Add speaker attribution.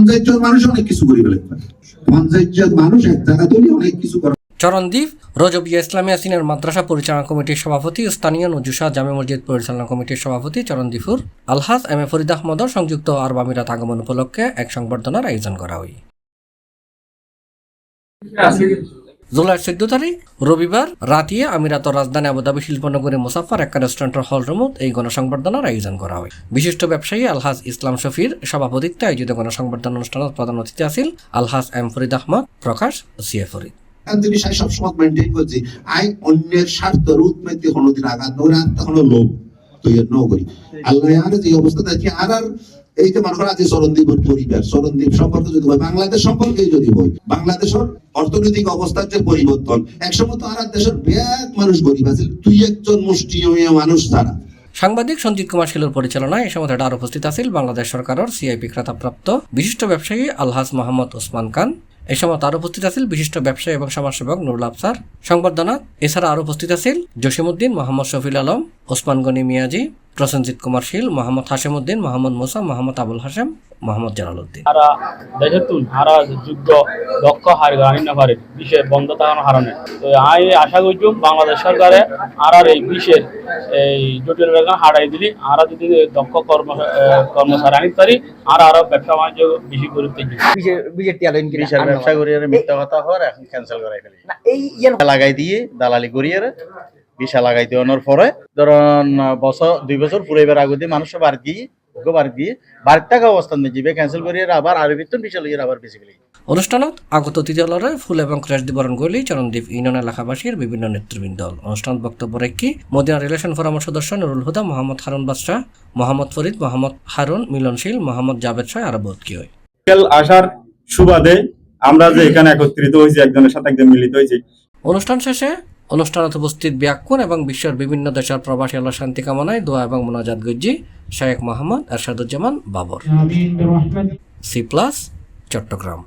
Speaker 1: 50 জন মানুষ অনেক কিছু করে ফেলে, 50 জন মানুষ এক জায়গা তৈরি অনেক কিছু করে।
Speaker 2: চরণদ্বীপ রজবিয়া ইসলামিয়া সিনিয়র মাদ্রাসা পরিচালনা কমিটির সভাপতি, স্থানীয় নজুসা জামে মসজিদ পরিচালনা কমিটির সভাপতি চরণদ্বীপুর আলহাজ এম এ ফরিদ আহমদর সংযুক্ত আরব আমিরাত আগমন উপলক্ষে এক সংবর্ধনার আয়োজন করা হয়। জুলাইয়ের 14 তারিখ রবিবার রাতিয়ে আমিরাতর রাজধানী আবুধাবি শিল্পনগরী মুসাফফার একটা রেস্টুরেন্টের হল রুমত এই গণসংবর্ধনার আয়োজন করা হয়। বিশিষ্ট ব্যবসায়ী আলহাজ ইসলাম শফির সভাপতিত্বে আয়োজিত গণসংবর্ধনা অনুষ্ঠানত প্রধান অতিথি আছেন আলহাজ এম ফরিদ আহমদ প্রকাশ সিএ ফরিদ।
Speaker 1: বিষয় সবসময় মেনটেন করছি, আই অন্যের স্বার্থ উৎপত্তি কোনোদিন আঘাত নয়, আর তখন লোভ তৈরি ন করি। আল্লাহ আর যে অবস্থা দেখি আর এই যে মানুষ আছে চরণদ্বীপের পরিবার, চরণদ্বীপ সম্পর্কে যদি হয়, বাংলাদেশ সম্পর্কে যদি হয়, বাংলাদেশের অর্থনৈতিক অবস্থার যে পরিবর্তন, একসময় তো আর দেশের ব্যাগ মানুষ গরিব আছে, তুই একজন মুষ্টিমেয় মানুষ ছাড়া।
Speaker 2: সাংবাদিক সঞ্জিত কুমার শিলুর পরিচালনায় এই সময় আর উপস্থিত আছেন বাংলাদেশ সরকারের সিআইপি খেতাবপ্রাপ্ত বিশিষ্ট ব্যবসায়ী আলহাজ মোহাম্মদ ওসমান খান। এই সময় আরো উপস্থিত আছেন বিশিষ্ট ব্যবসায়ী এবং সমাজসেবক নুরুল আফসার। সংবর্ধনা এছাড়া আরো উপস্থিত আছেন জসিমউদ্দিন, মোহাম্মদ শফিল আলম, ওসমান গনি মিয়াজি, প্রসেনজিৎ কুমার শীল, মোহাম্মদ হাশেমউদ্দিন, মোহাম্মদ মুসা, মোহাম্মদ আবুল হাশেম, মোহাম্মদ জালালউদ্দিন।
Speaker 3: দেশের তুন হারা যোগ্য দক্ষ হার গানি না পারে বিশেষ বন্ধ থাকার কারণে তো আমি আশা করছি বাংলাদেশ সরকারে আর এই বিশেষ এই জটিল বেগা হারাই দিলি আর যদি দক্ষ কর্মচারী আনিতে পারি আর আরো ব্যবসা বাণিজ্য বেশি গুরুত্ব দিই।
Speaker 4: বিশেষ ব্যবসা করিয়ে মিথ্যা কথা হওয়ার এখন ক্যান্সেল করাই ফেলি লাগাই দিয়ে দালালি করিয়ে ভিসা লাগাই দেওয়ানোর পরে ধরুন বছর 2 বছর পুরাইবার আগে দিয়ে মানুষ বাড়ি দিয়ে বাড়ির টাকা অবস্থান দিয়ে ক্যান্সেল করিয়ে আবার আরো বেতন ভিসা লইয়ে আবার বেশি গেলি।
Speaker 2: অনুষ্ঠানত আগত অতিথিদলরে ফুল এবং ক্রেশ বিবরণ করলি চরণদ্বীপ ইউনিয়ন এলাকাবাসীর বিভিন্ন নেতৃবৃন্দ। অনুষ্ঠান বক্তব্য রেখে মদিনা রিলেশন ফোরামের সদস্য নুরুল হুদা, মোহাম্মদ হারুন বাদশাহ, মোহাম্মদ ফরিদ, মোহাম্মদ হারুন মিলনশীল, মোহাম্মদ জাবেদ শাহ আরো বোধ কি হয়।
Speaker 5: আসার সুবাদে আমরা যে এখানে একত্রিত হয়েছি, একজনের সাথে একজন মিলিত হয়েছি।
Speaker 2: অনুষ্ঠান শেষে অনুষ্ঠানত উপস্থিত ব্যাকুন এবং বিশ্বের বিভিন্ন দেশের প্রবাসী আল্লাহ শান্তি কামনায় দোয়া এবং মোনাজাত গজ্জি শেখ মোহাম্মদ এরশাদুজ্জামান বাবর, সি+, চট্টগ্রাম।